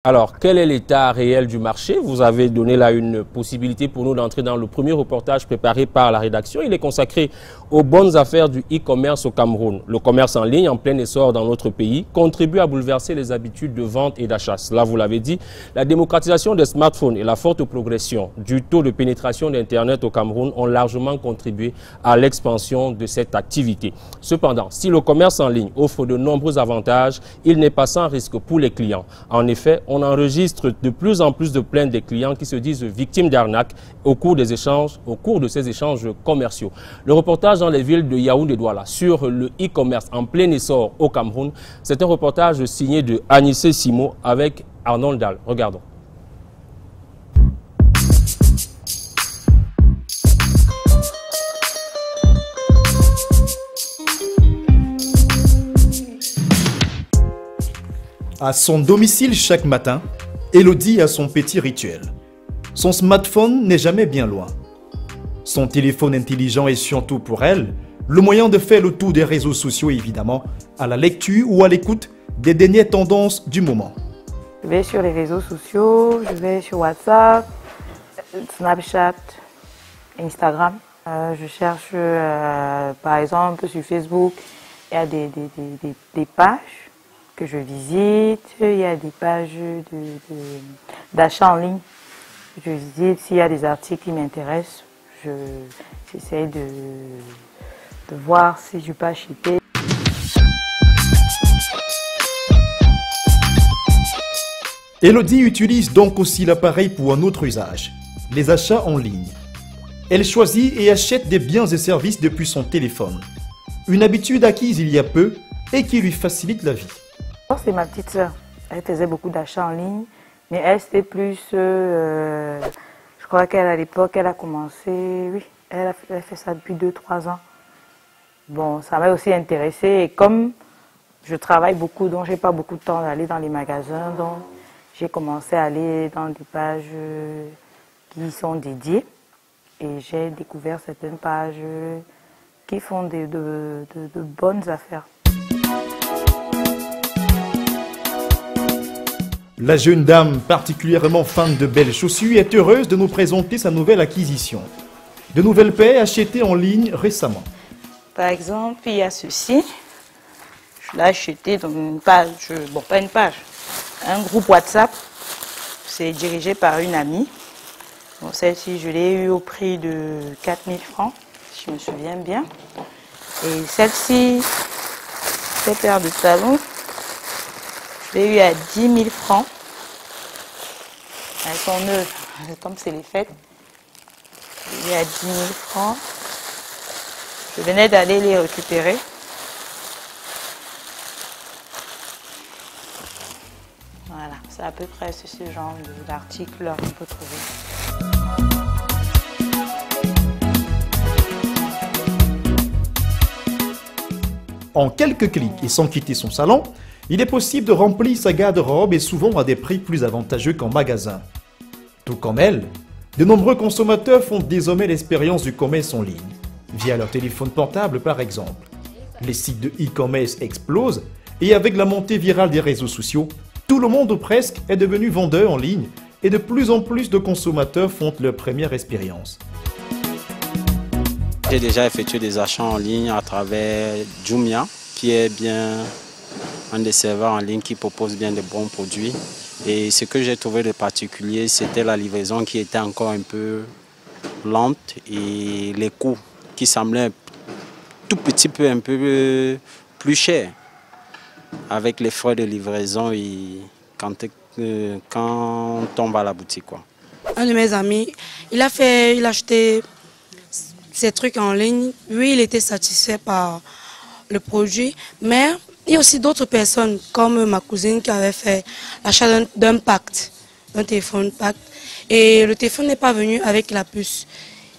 Alors, quel est l'état réel du marché? Vous avez donné là une possibilité pour nous d'entrer dans le premier reportage préparé par la rédaction. Il est consacré aux bonnes affaires du e-commerce au Cameroun. Le commerce en ligne, en plein essor dans notre pays, contribue à bouleverser les habitudes de vente et d'achat. Là, vous l'avez dit, la démocratisation des smartphones et la forte progression du taux de pénétration d'Internet au Cameroun ont largement contribué à l'expansion de cette activité. Cependant, si le commerce en ligne offre de nombreux avantages, il n'est pas sans risque pour les clients. En effet, on enregistre de plus en plus de plaintes des clients qui se disent victimes d'arnaques au cours de ces échanges commerciaux. Le reportage dans les villes de Yaoundé et Douala sur le e-commerce en plein essor au Cameroun, c'est un reportage signé de Anissé Simo avec Arnold Dahl. Regardons. À son domicile chaque matin, Elodie a son petit rituel. Son smartphone n'est jamais bien loin. Son téléphone intelligent est surtout pour elle le moyen de faire le tour des réseaux sociaux évidemment, à la lecture ou à l'écoute des dernières tendances du moment. Je vais sur les réseaux sociaux, je vais sur WhatsApp, Snapchat, Instagram. Je cherche par exemple sur Facebook, il y a des pages que je visite, il y a des pages d'achat en ligne. Je visite, s'il y a des articles qui m'intéressent, j'essaie de voir si je peux acheter. Elodie utilise donc aussi l'appareil pour un autre usage, les achats en ligne. Elle choisit et achète des biens et services depuis son téléphone. Une habitude acquise il y a peu et qui lui facilite la vie. C'est ma petite sœur. Elle faisait beaucoup d'achats en ligne, mais elle c'était plus, je crois qu'à l'époque, elle a commencé, oui, elle a fait ça depuis 2-3 ans. Bon, ça m'a aussi intéressée et comme je travaille beaucoup, donc j'ai pas beaucoup de temps d'aller dans les magasins, donc j'ai commencé à aller dans des pages qui sont dédiées et j'ai découvert certaines pages qui font de bonnes affaires. La jeune dame, particulièrement fan de belles chaussures, est heureuse de nous présenter sa nouvelle acquisition. De nouvelles paires achetées en ligne récemment. Par exemple, il y a ceci. Je l'ai acheté dans une page, bon pas une page, un groupe WhatsApp. C'est dirigé par une amie. Bon, celle-ci, je l'ai eue au prix de 4000 francs, si je me souviens bien. Et celle-ci, cette paire de talons, je l'ai eu à 10 000 francs. Elles sont neuves, comme c'est les fêtes. Je l'ai eu à 10 000 francs. Je venais d'aller les récupérer. Voilà, c'est à peu près ce genre d'article qu'on peut trouver. En quelques clics et sans quitter son salon, il est possible de remplir sa garde-robe et souvent à des prix plus avantageux qu'en magasin. Tout comme elle, de nombreux consommateurs font désormais l'expérience du commerce en ligne, via leur téléphone portable par exemple. Les sites de e-commerce explosent et avec la montée virale des réseaux sociaux, tout le monde ou presque est devenu vendeur en ligne et de plus en plus de consommateurs font leur première expérience. J'ai déjà effectué des achats en ligne à travers Jumia, qui est bien un des serveurs en ligne qui propose bien de bons produits. Et ce que j'ai trouvé de particulier, c'était la livraison qui était encore un peu lente et les coûts qui semblaient un tout petit peu, un peu plus chers avec les frais de livraison et quand on va à la boutique, quoi. Un de mes amis, il a acheté ces trucs en ligne. Oui, il était satisfait par le produit, mais il y a aussi d'autres personnes, comme ma cousine qui avait fait l'achat d'un pacte, d'un téléphone pacte. Et le téléphone n'est pas venu avec la puce.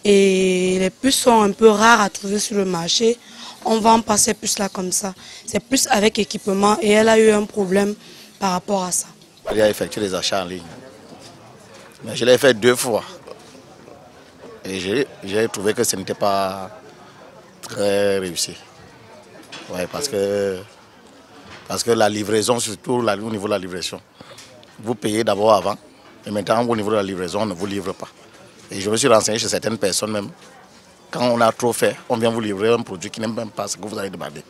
Et les puces sont un peu rares à trouver sur le marché. On vend pas ces puces-là comme ça. C'est plus avec équipement et elle a eu un problème par rapport à ça. J'ai effectué des achats en ligne. Mais je l'ai fait 2 fois. Et j'ai trouvé que ce n'était pas très réussi. Ouais, parce que la livraison, surtout au niveau de la livraison, vous payez d'abord avant. Et maintenant, au niveau de la livraison, on ne vous livre pas. Et je me suis renseigné chez certaines personnes même. Quand on a trop fait, on vient vous livrer un produit qui n'est même pas ce que vous avez demandé.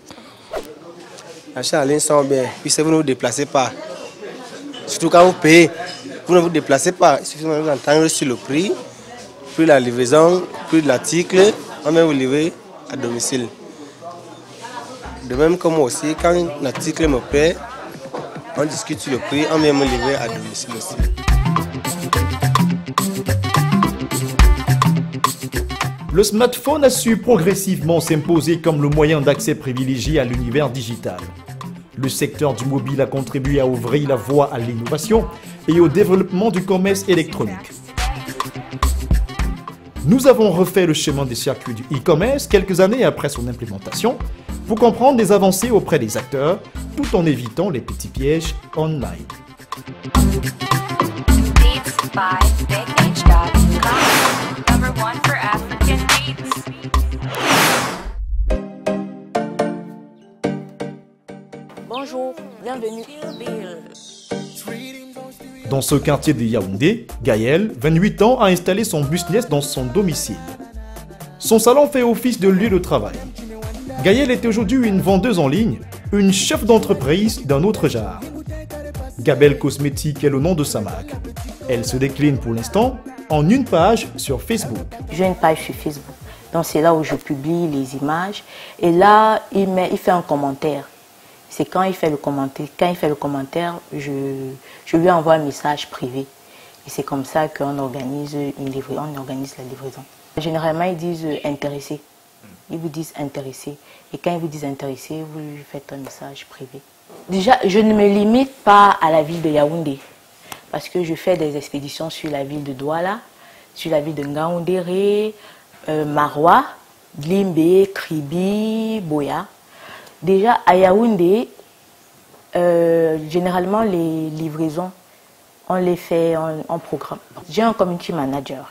L'achat en ligne sont bien, puisque vous ne vous déplacez pas. Surtout quand vous payez, vous ne vous déplacez pas. Il suffit de vous entendre sur le prix, puis la livraison, puis l'article, on vient vous livrer à domicile. De même que moi aussi, quand l'article me plaît, on discute sur le prix, on vient me livrer à domicile aussi. Le smartphone a su progressivement s'imposer comme le moyen d'accès privilégié à l'univers digital. Le secteur du mobile a contribué à ouvrir la voie à l'innovation et au développement du commerce électronique. Nous avons refait le chemin des circuits du e-commerce quelques années après son implémentation pour comprendre les avancées auprès des acteurs tout en évitant les petits pièges online. Bonjour, bienvenue. Dans ce quartier de Yaoundé, Gaëlle, 28 ans, a installé son business dans son domicile. Son salon fait office de lieu de travail. Gaëlle est aujourd'hui une vendeuse en ligne, une chef d'entreprise d'un autre genre. Gabelle Cosmétique est le nom de sa marque. Elle se décline pour l'instant en une page sur Facebook. J'ai une page sur Facebook, donc c'est là où je publie les images. Et là, il fait un commentaire. C'est quand il fait le commentaire, je lui envoie un message privé. Et c'est comme ça qu'on organise la livraison. Généralement, ils disent intéressé. Ils vous disent intéressé. Et quand ils vous disent intéressé, vous lui faites un message privé. Déjà, je ne me limite pas à la ville de Yaoundé. Parce que je fais des expéditions sur la ville de Douala, sur la ville de Ngaoundéré, Maroua, Limbe, Kribi, Boya. Déjà, à Yaoundé, généralement, les livraisons, on les fait en programme. J'ai un community manager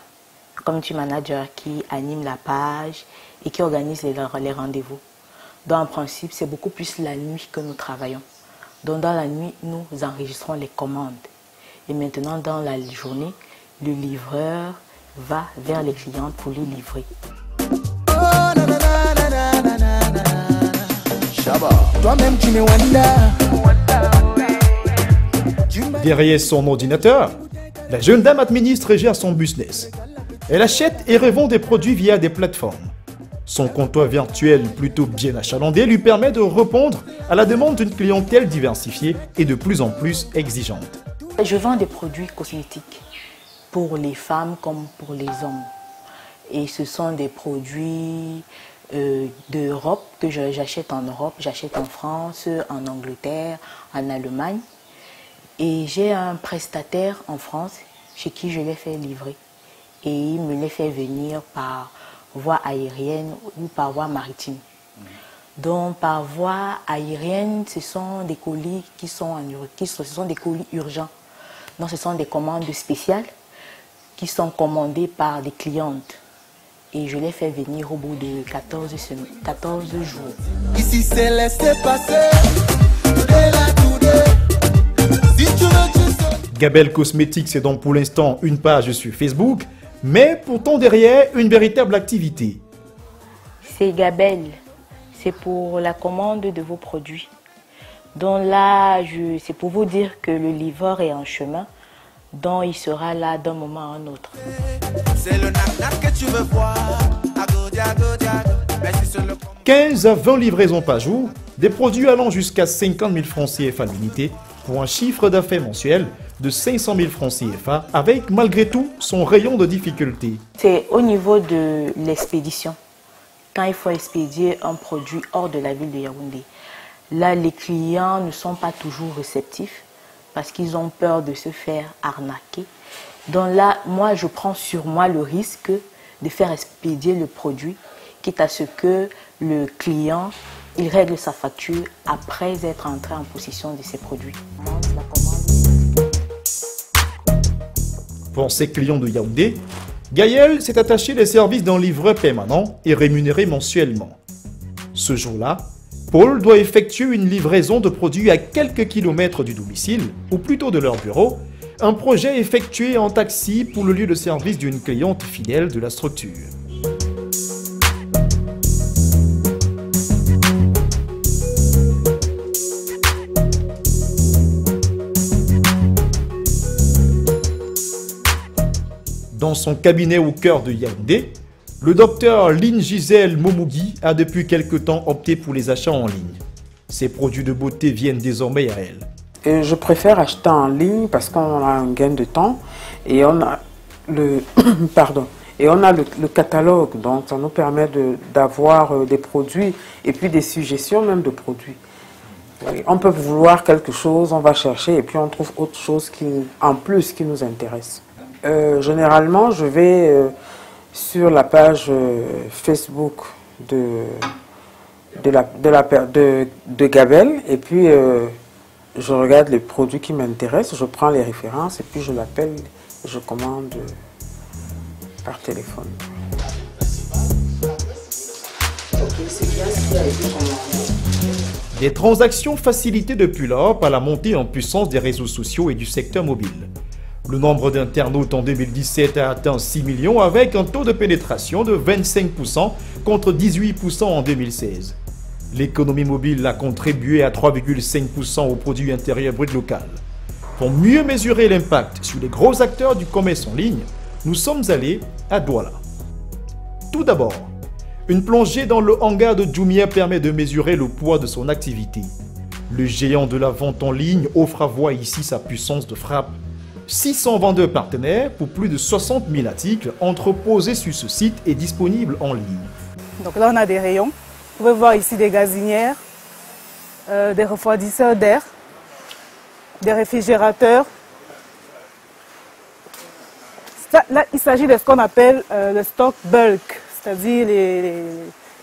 qui anime la page et qui organise les rendez-vous. Donc, en principe, c'est beaucoup plus la nuit que nous travaillons. Donc, dans la nuit, nous enregistrons les commandes. Et maintenant, dans la journée, le livreur va vers les clients pour les livrer. Derrière son ordinateur, la jeune dame administre et gère son business. Elle achète et revend des produits via des plateformes. Son comptoir virtuel plutôt bien achalandé lui permet de répondre à la demande d'une clientèle diversifiée et de plus en plus exigeante. Je vends des produits cosmétiques pour les femmes comme pour les hommes. Et ce sont des produits d'Europe que j'achète en Europe, j'achète en France, en Angleterre, en Allemagne. Et j'ai un prestataire en France chez qui je les fais livrer. Et il me les fait venir par voie aérienne ou par voie maritime. Donc par voie aérienne, ce sont des colis ce sont des colis urgents. Donc ce sont des commandes spéciales qui sont commandées par des clientes. Et je les fais venir au bout de 14 jours. Ici c'est laissé passer. Gabelle Cosmétique, c'est donc pour l'instant une page sur Facebook, mais pourtant derrière une véritable activité. C'est Gabelle, c'est pour la commande de vos produits. Donc là, c'est pour vous dire que le livreur est en chemin, donc il sera là d'un moment à un autre. C'est le que tu veux voir. 15 à 20 livraisons par jour, des produits allant jusqu'à 50 000 francs CFA l'unité, pour un chiffre d'affaires mensuel de 500 000 francs CFA, avec malgré tout son rayon de difficulté. C'est au niveau de l'expédition. Quand il faut expédier un produit hors de la ville de Yaoundé, là les clients ne sont pas toujours réceptifs parce qu'ils ont peur de se faire arnaquer. Donc là, moi je prends sur moi le risque de faire expédier le produit, quitte à ce que le client il règle sa facture après être entré en possession de ses produits. Pour ses clients de Yaoundé, Gaëlle s'est attaché les services d'un livreur permanent et rémunéré mensuellement. Ce jour-là, Paul doit effectuer une livraison de produits à quelques kilomètres du domicile, ou plutôt de leur bureau, Un projet effectué en taxi pour le lieu de service d'une cliente fidèle de la structure. Dans son cabinet au cœur de Yaoundé, le docteur Lynn Gisèle Momugui a depuis quelque temps opté pour les achats en ligne. Ses produits de beauté viennent désormais à elle. Et je préfère acheter en ligne parce qu'on a un gain de temps et on a le le catalogue, donc ça nous permet d'avoir des produits et puis des suggestions même de produits. Oui, on peut vouloir quelque chose, on va chercher et puis on trouve autre chose en plus qui nous intéresse. Généralement, je vais sur la page Facebook de Gabel et puis je regarde les produits qui m'intéressent, je prends les références et puis je l'appelle, je commande par téléphone. Des transactions facilitées depuis lors par la montée en puissance des réseaux sociaux et du secteur mobile. Le nombre d'internautes en 2017 a atteint 6 millions avec un taux de pénétration de 25% contre 18% en 2016. L'économie mobile a contribué à 3,5% au produit intérieur brut local. Pour mieux mesurer l'impact sur les gros acteurs du commerce en ligne, nous sommes allés à Douala. Tout d'abord, une plongée dans le hangar de Jumia permet de mesurer le poids de son activité. Le géant de la vente en ligne offre à voir ici sa puissance de frappe. 600 vendeurs partenaires pour plus de 60 000 articles entreposés sur ce site et disponibles en ligne. Donc là, on a des rayons. Vous pouvez voir ici des gazinières, des refroidisseurs d'air, des réfrigérateurs. Là, il s'agit de ce qu'on appelle le stock bulk, c'est-à-dire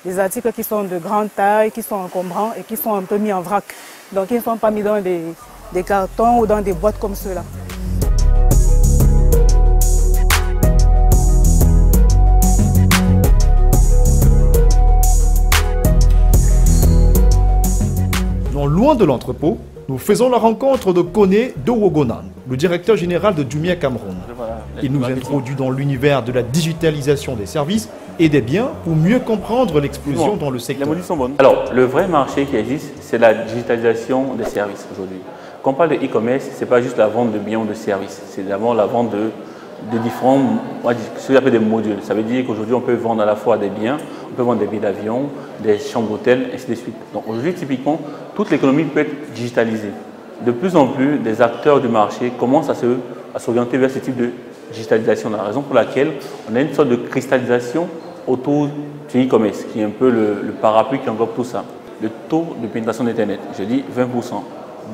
les articles qui sont de grande taille, qui sont encombrants et qui sont un peu mis en vrac. Donc ils ne sont pas mis dans des cartons ou dans des boîtes comme ceux-là. Loin de l'entrepôt, nous faisons la rencontre de Kone Dowogonan, le directeur général de Jumia Cameroun. Il nous introduit dans l'univers de la digitalisation des services et des biens pour mieux comprendre l'explosion dans le secteur. Les modèles sont bonnes. Alors, le vrai marché qui existe, c'est la digitalisation des services aujourd'hui. Quand on parle de e-commerce, ce n'est pas juste la vente de biens ou de services, c'est d'abord la vente de différents, ce qu'on appelle des modules. Ça veut dire qu'aujourd'hui, on peut vendre à la fois des biens, on peut vendre des billets d'avion, des chambres d'hôtel, ainsi de suite. Donc aujourd'hui, typiquement, toute l'économie peut être digitalisée. De plus en plus, des acteurs du marché commencent à s'orienter vers ce type de digitalisation. La raison pour laquelle on a une sorte de cristallisation autour du e-commerce, qui est un peu le parapluie qui englobe tout ça. Le taux de pénétration d'Internet, je dis 20%.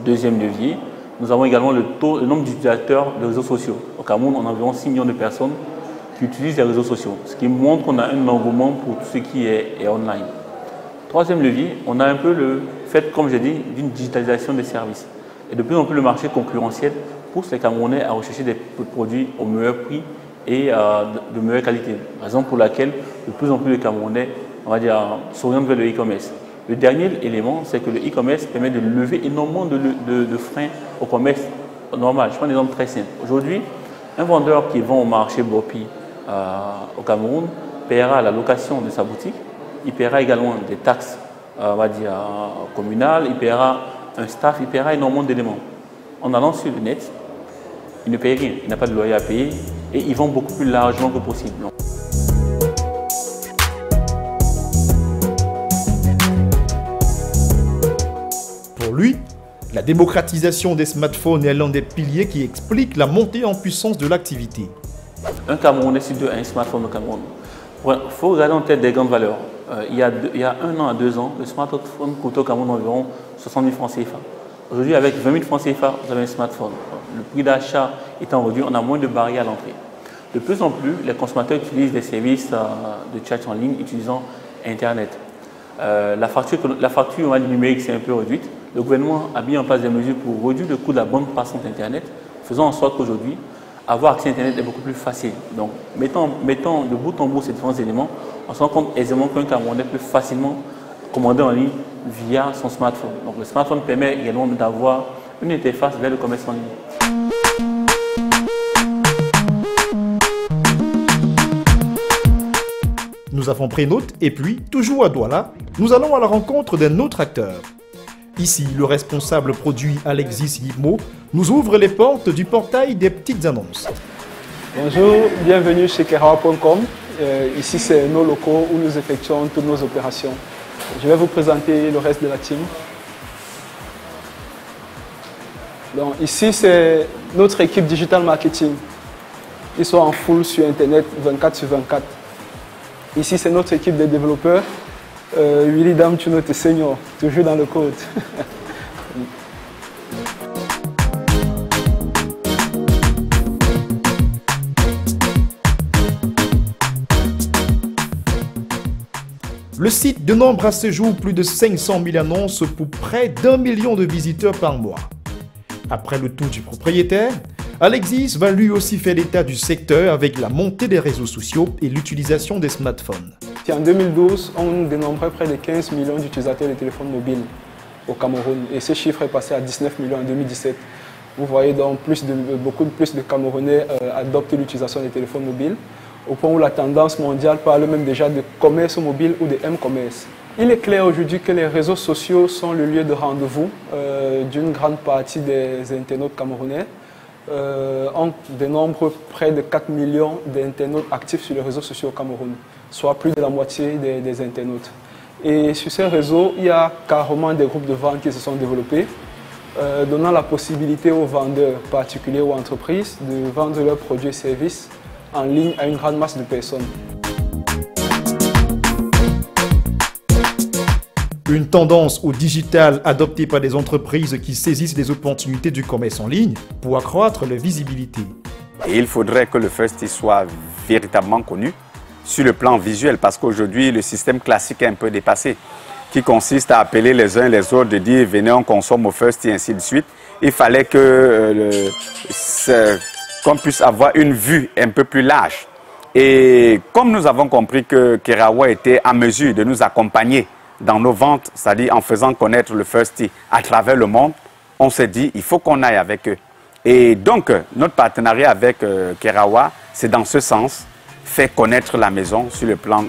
Deuxième levier, nous avons également le nombre d'utilisateurs de réseaux sociaux. Au Cameroun, on a environ 6 millions de personnes qui utilisent les réseaux sociaux, ce qui montre qu'on a un engouement pour tout ce qui est online. Troisième levier, on a un peu le fait, comme j'ai dit, d'une digitalisation des services. Et de plus en plus, le marché concurrentiel pousse les Camerounais à rechercher des produits au meilleur prix et de meilleure qualité. Raison pour laquelle de plus en plus de Camerounais, on va dire, s'orientent vers le e-commerce. Le dernier élément, c'est que le e-commerce permet de lever énormément de freins au commerce normal. Je prends un exemple très simple. Aujourd'hui, un vendeur qui vend au marché Bopi au Cameroun paiera la location de sa boutique, il paiera également des taxes on va dire, communales, il paiera un staff, il paiera énormément d'éléments. En allant sur le net, il ne paye rien, il n'a pas de loyer à payer et il vend beaucoup plus largement que possible. Pour lui, la démocratisation des smartphones est l'un des piliers qui explique la montée en puissance de l'activité. Un Camerounais sur deux a un smartphone au Cameroun. Il faut regarder en tête des grandes valeurs. Il y a 1 an à 2 ans, le smartphone coûtait au Cameroun environ 60 000 francs CFA. Aujourd'hui, avec 20 000 francs CFA, vous avez un smartphone. Le prix d'achat étant réduit, on a moins de barrières à l'entrée. De plus en plus, les consommateurs utilisent des services de chat en ligne utilisant Internet. La facture numérique s'est un peu réduite. Le gouvernement a mis en place des mesures pour réduire le coût de la bande passante Internet, faisant en sorte qu'aujourd'hui, avoir accès à Internet est beaucoup plus facile. Donc, mettons de bout en bout ces différents éléments, on se rend compte aisément qu'un Camerounais peut facilement commander en ligne via son smartphone. Donc, le smartphone permet également d'avoir une interface vers le commerce en ligne. Nous avons pris note et puis, toujours à Douala, nous allons à la rencontre d'un autre acteur. Ici, le responsable produit Alexis Yipmo nous ouvre les portes du portail des petites annonces. Bonjour, bienvenue chez Kerawa.com. Ici, c'est nos locaux où nous effectuons toutes nos opérations. Je vais vous présenter le reste de la team. Donc, ici, c'est notre équipe digital marketing. Ils sont en full sur Internet 24 sur 24. Ici, c'est notre équipe de développeurs. Willy Dam Tuno Senior, toujours dans le code. Le site dénombre à ce jour plus de 500 000 annonces pour près d'1 million de visiteurs par mois. Après le tour du propriétaire, Alexis va lui aussi faire l'état du secteur avec la montée des réseaux sociaux et l'utilisation des smartphones. En 2012, on dénombrait près de 15 millions d'utilisateurs de téléphones mobiles au Cameroun et ce chiffre est passé à 19 millions en 2017. Vous voyez donc beaucoup plus de Camerounais adoptent l'utilisation des téléphones mobiles au point où la tendance mondiale parle même déjà de commerce mobile ou de M-commerce. Il est clair aujourd'hui que les réseaux sociaux sont le lieu de rendez-vous d'une grande partie des internautes camerounais. On dénombre près de 4 millions d'internautes actifs sur les réseaux sociaux au Cameroun, soit plus de la moitié des internautes. Et sur ces réseaux, il y a carrément des groupes de vente qui se sont développés, donnant la possibilité aux vendeurs particuliers ou entreprises de vendre leurs produits et services en ligne à une grande masse de personnes. Une tendance au digital adoptée par des entreprises qui saisissent les opportunités du commerce en ligne pour accroître leur visibilité. Et il faudrait que le First soit véritablement connu sur le plan visuel parce qu'aujourd'hui le système classique est un peu dépassé qui consiste à appeler les uns les autres, de dire venez on consomme au First et ainsi de suite. Il fallait que qu'on puisse avoir une vue un peu plus large. Et comme nous avons compris que Kerawa était en mesure de nous accompagner dans nos ventes, c'est-à-dire en faisant connaître le First à travers le monde, on s'est dit il faut qu'on aille avec eux. Et donc notre partenariat avec Kerawa, c'est dans ce sens, faire connaître la maison sur le plan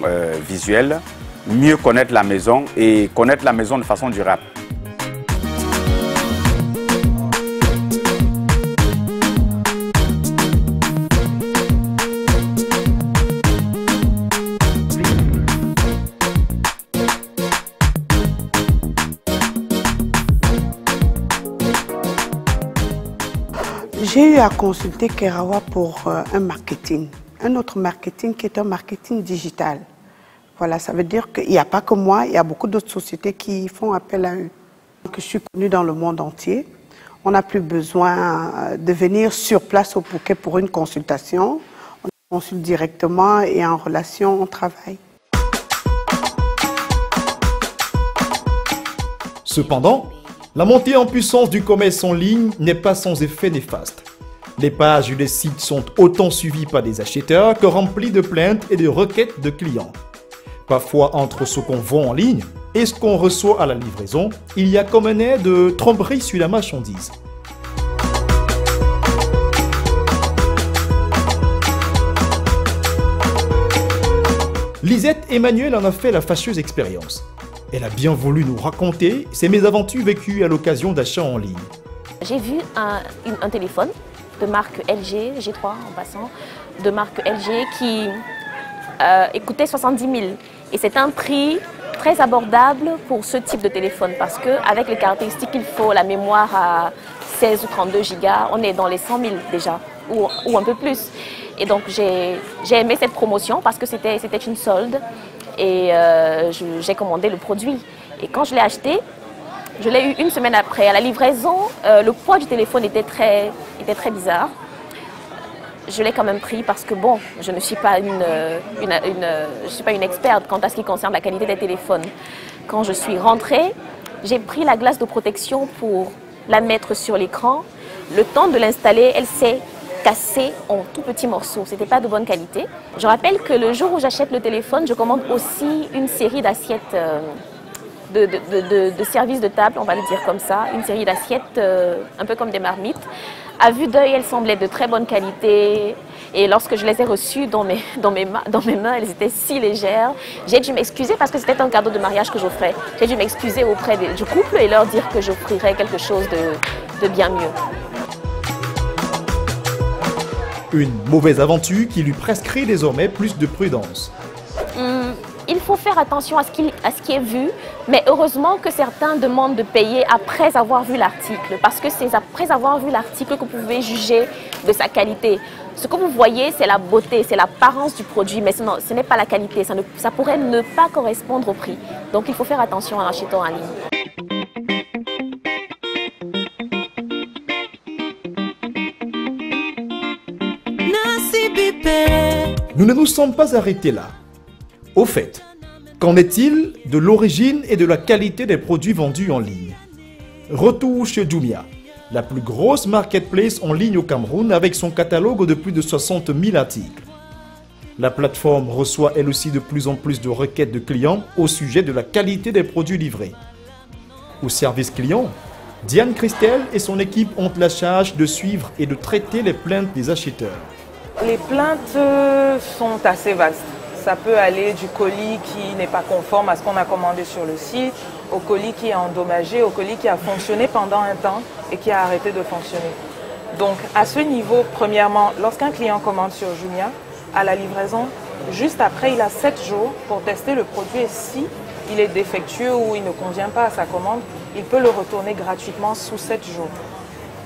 visuel, mieux connaître la maison et connaître la maison de façon durable. J'ai eu à consulter Kerawa pour un marketing, un autre marketing qui est un marketing digital. Voilà, ça veut dire qu'il n'y a pas que moi, il y a beaucoup d'autres sociétés qui font appel à eux. Je suis connue dans le monde entier. On n'a plus besoin de venir sur place au Phuket pour une consultation. On consulte directement et en relation, on travaille. Cependant, la montée en puissance du commerce en ligne n'est pas sans effet néfaste. Les pages des sites sont autant suivies par des acheteurs que remplies de plaintes et de requêtes de clients. Parfois, entre ce qu'on vend en ligne et ce qu'on reçoit à la livraison, il y a comme un air de tromperie sur la marchandise. Lisette Emmanuel en a fait la fâcheuse expérience. Elle a bien voulu nous raconter ses mésaventures vécues à l'occasion d'achats en ligne. J'ai vu un téléphone de marque LG, G3 en passant, de marque LG qui coûtait 70 000. Et c'est un prix très abordable pour ce type de téléphone parce qu'avec les caractéristiques qu'il faut, la mémoire à 16 ou 32 gigas, on est dans les 100 000 déjà, ou un peu plus. Et donc j'ai aimé cette promotion parce que c'était une solde et j'ai commandé le produit. Et quand je l'ai acheté, je l'ai eu une semaine après. À la livraison, le poids du téléphone était très bizarre. Je l'ai quand même pris parce que bon, je ne suis pas une experte quant à ce qui concerne la qualité des téléphones. Quand je suis rentrée, j'ai pris la glace de protection pour la mettre sur l'écran. Le temps de l'installer, elle s'est cassée en tout petits morceaux. C'était pas de bonne qualité. Je rappelle que le jour où j'achète le téléphone, je commande aussi une série d'assiettes de services de table, on va le dire comme ça, une série d'assiettes un peu comme des marmites, À vue d'œil, elles semblaient de très bonne qualité. Et lorsque je les ai reçues dans mes mains, elles étaient si légères. J'ai dû m'excuser parce que c'était un cadeau de mariage que j'offrais. J'ai dû m'excuser auprès du couple et leur dire que j'offrirais quelque chose de bien mieux. Une mauvaise aventure qui lui prescrit désormais plus de prudence. Il faut faire attention à ce qui est vu, mais heureusement que certains demandent de payer après avoir vu l'article, parce que c'est après avoir vu l'article que vous pouvez juger de sa qualité. Ce que vous voyez, c'est la beauté, c'est l'apparence du produit, mais ce n'est pas la qualité, ça pourrait ne pas correspondre au prix. Donc il faut faire attention en achetant en ligne. Nous ne nous sommes pas arrêtés là. Au fait, qu'en est-il de l'origine et de la qualité des produits vendus en ligne? Retour chez Jumia, la plus grosse marketplace en ligne au Cameroun avec son catalogue de plus de 60 000 articles. La plateforme reçoit elle aussi de plus en plus de requêtes de clients au sujet de la qualité des produits livrés. Au service client, Diane Christelle et son équipe ont la charge de suivre et de traiter les plaintes des acheteurs. Les plaintes sont assez vastes. Ça peut aller du colis qui n'est pas conforme à ce qu'on a commandé sur le site, au colis qui est endommagé, au colis qui a fonctionné pendant un temps et qui a arrêté de fonctionner. Donc à ce niveau, premièrement, lorsqu'un client commande sur Jumia, à la livraison, juste après, il a 7 jours pour tester le produit et si il est défectueux ou il ne convient pas à sa commande, il peut le retourner gratuitement sous 7 jours.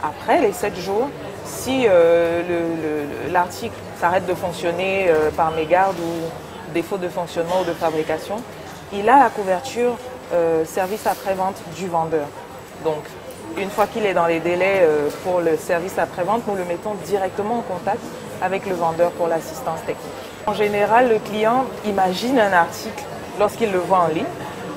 Après les 7 jours, si l'article s'arrête de fonctionner par mégarde ou défaut de fonctionnement ou de fabrication, il a la couverture service après-vente du vendeur. Donc, une fois qu'il est dans les délais pour le service après-vente, nous le mettons directement en contact avec le vendeur pour l'assistance technique. En général, le client imagine un article lorsqu'il le voit en ligne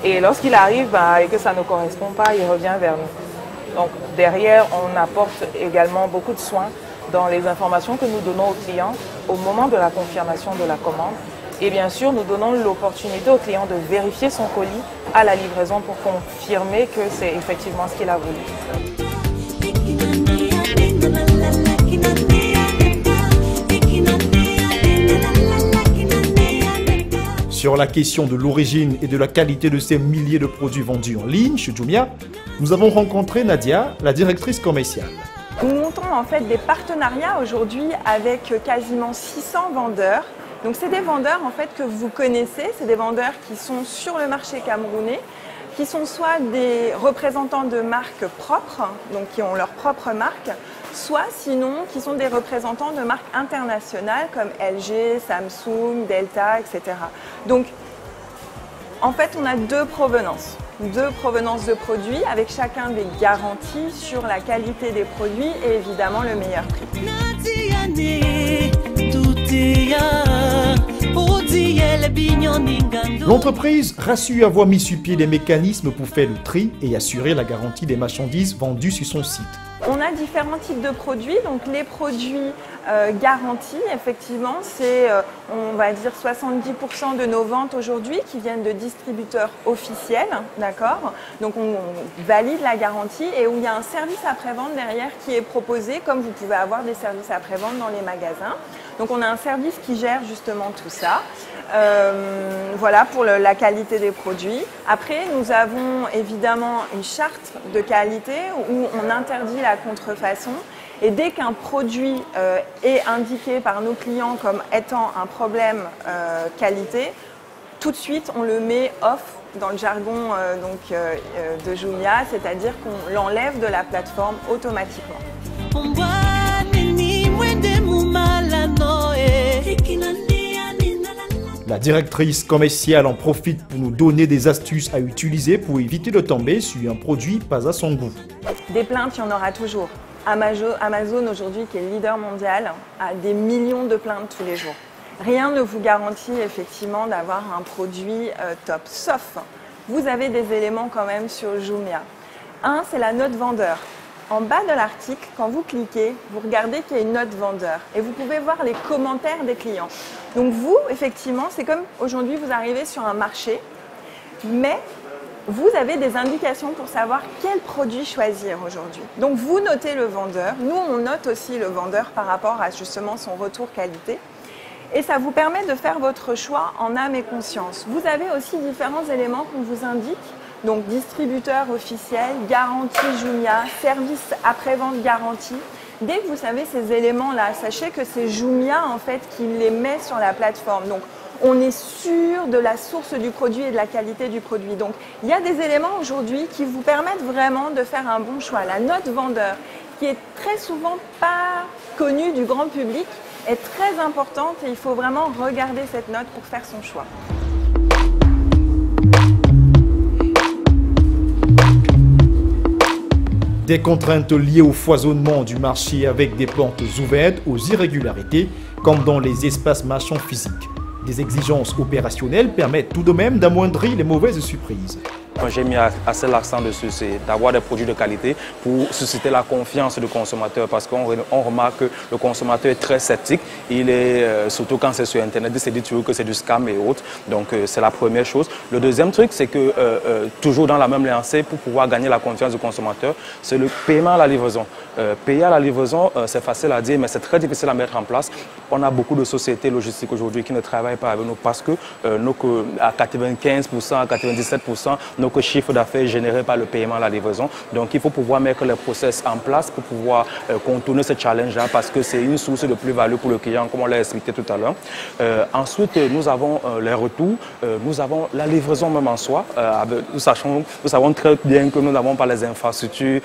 et lorsqu'il arrive et que ça ne correspond pas, il revient vers nous. Donc, derrière, on apporte également beaucoup de soins dans les informations que nous donnons aux clients au moment de la confirmation de la commande. Et bien sûr, nous donnons l'opportunité au client de vérifier son colis à la livraison pour confirmer que c'est effectivement ce qu'il a voulu. Sur la question de l'origine et de la qualité de ces milliers de produits vendus en ligne chez Jumia, nous avons rencontré Nadia, la directrice commerciale. Nous montons en fait des partenariats aujourd'hui avec quasiment 600 vendeurs. Donc c'est des vendeurs en fait que vous connaissez, c'est des vendeurs qui sont sur le marché camerounais, qui sont soit des représentants de marques propres, donc qui ont leur propre marque, soit sinon qui sont des représentants de marques internationales comme LG, Samsung, Delta, etc. Donc en fait on a deux provenances de produits avec chacun des garanties sur la qualité des produits et évidemment le meilleur prix. L'entreprise rassure avoir mis sur pied des mécanismes pour faire le tri et assurer la garantie des marchandises vendues sur son site. On a différents types de produits, donc les produits garantis, effectivement, c'est on va dire 70% de nos ventes aujourd'hui qui viennent de distributeurs officiels, d'accord? Donc on valide la garantie et où il y a un service après-vente derrière qui est proposé, comme vous pouvez avoir des services après-vente dans les magasins. Donc on a un service qui gère justement tout ça. Voilà pour la qualité des produits. Après, nous avons évidemment une charte de qualité où on interdit la contrefaçon. Et dès qu'un produit est indiqué par nos clients comme étant un problème qualité, tout de suite on le met off dans le jargon de Jumia, c'est-à-dire qu'on l'enlève de la plateforme automatiquement. La directrice commerciale en profite pour nous donner des astuces à utiliser pour éviter de tomber sur un produit pas à son goût. Des plaintes, il y en aura toujours. Amazon aujourd'hui, qui est le leader mondial, a des millions de plaintes tous les jours. Rien ne vous garantit effectivement d'avoir un produit top, sauf vous avez des éléments quand même sur Jumia. Un, c'est la note vendeur. En bas de l'article, quand vous cliquez, vous regardez qu'il y a une note vendeur et vous pouvez voir les commentaires des clients. Donc vous, effectivement, c'est comme aujourd'hui vous arrivez sur un marché, mais vous avez des indications pour savoir quel produit choisir aujourd'hui. Donc vous notez le vendeur, nous on note aussi le vendeur par rapport à justement son retour qualité. Et ça vous permet de faire votre choix en âme et conscience. Vous avez aussi différents éléments qu'on vous indique. Donc distributeur officiel, garantie Jumia, service après-vente garantie. Dès que vous savez ces éléments-là, sachez que c'est Jumia en fait qui les met sur la plateforme. Donc on est sûr de la source du produit et de la qualité du produit. Donc il y a des éléments aujourd'hui qui vous permettent vraiment de faire un bon choix. La note vendeur, qui est très souvent pas connue du grand public, est très importante et il faut vraiment regarder cette note pour faire son choix. Des contraintes liées au foisonnement du marché avec des plantes ouvertes aux irrégularités, comme dans les espaces marchands physiques. Des exigences opérationnelles permettent tout de même d'amoindrir les mauvaises surprises. J'ai mis assez l'accent dessus, c'est d'avoir des produits de qualité pour susciter la confiance du consommateur, parce qu'on remarque que le consommateur est très sceptique. Il est, surtout quand c'est sur Internet, il se dit toujours que c'est du scam et autres. Donc c'est la première chose. Le deuxième truc, c'est que toujours dans la même lancée, pour pouvoir gagner la confiance du consommateur, c'est le paiement à la livraison. Payer à la livraison, c'est facile à dire, mais c'est très difficile à mettre en place. On a beaucoup de sociétés logistiques aujourd'hui qui ne travaillent pas avec nous parce que à 95%, à 97%, nos chiffre d'affaires généré par le paiement à la livraison. Donc il faut pouvoir mettre les process en place pour pouvoir contourner ce challenge-là, parce que c'est une source de plus-value pour le client, comme on l'a expliqué tout à l'heure. Ensuite, nous avons les retours, nous avons la livraison même en soi. Nous savons très bien que nous n'avons pas les infrastructures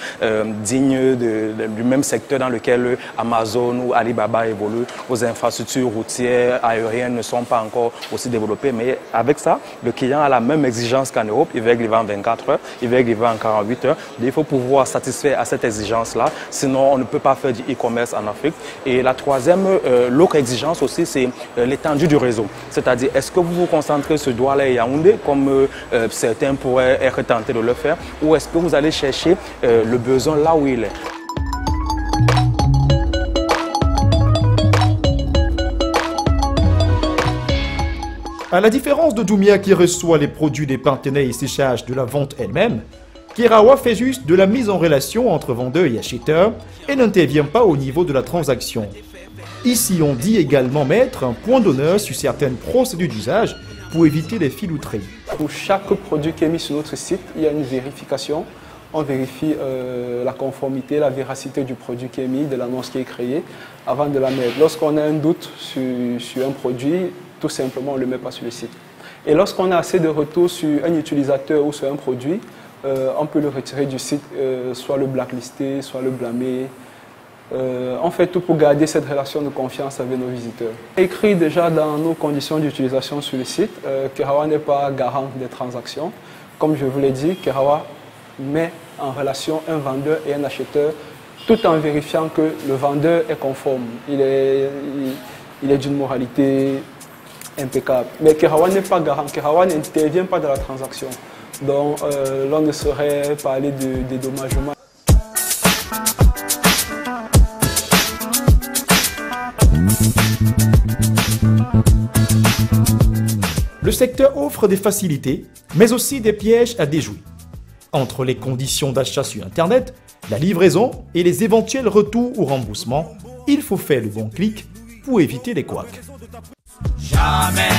dignes du même secteur dans lequel Amazon ou Alibaba évoluent. Vos infrastructures routières, aériennes ne sont pas encore aussi développées, mais avec ça, le client a la même exigence qu'en Europe. Il veut livrer en 24 heures, il veut livrer en 48 heures. Il faut pouvoir satisfaire à cette exigence-là, sinon on ne peut pas faire du e-commerce en Afrique. Et la troisième, l'autre exigence aussi, c'est l'étendue du réseau. C'est-à-dire, est-ce que vous vous concentrez sur Douala et Yaoundé, comme certains pourraient être tentés de le faire, ou est-ce que vous allez chercher le besoin là où il est? À la différence de Jumia qui reçoit les produits des partenaires et se charge de la vente elle-même, Kerawa fait juste de la mise en relation entre vendeurs et acheteurs et n'intervient pas au niveau de la transaction. Ici, on dit également mettre un point d'honneur sur certaines procédures d'usage pour éviter les filouteries. Pour chaque produit qui est mis sur notre site, il y a une vérification. On vérifie la conformité, la véracité du produit qui est mis, de l'annonce qui est créée, avant de la mettre. Lorsqu'on a un doute sur un produit, tout simplement, on ne le met pas sur le site. Et lorsqu'on a assez de retours sur un utilisateur ou sur un produit, on peut le retirer du site, soit le blacklister, soit le blâmer. On fait tout pour garder cette relation de confiance avec nos visiteurs. Écrit déjà dans nos conditions d'utilisation sur le site, Kerawa n'est pas garant des transactions. Comme je vous l'ai dit, Kerawa met en relation un vendeur et un acheteur tout en vérifiant que le vendeur est conforme. Il est d'une moralité impeccable. Mais Kerawa n'est pas garant. Kerawa n'intervient pas dans la transaction. Donc, l'on ne saurait parler de dédommagement. Le secteur offre des facilités, mais aussi des pièges à déjouer. Entre les conditions d'achat sur Internet, la livraison et les éventuels retours ou remboursements, il faut faire le bon clic pour éviter les couacs. Jamais.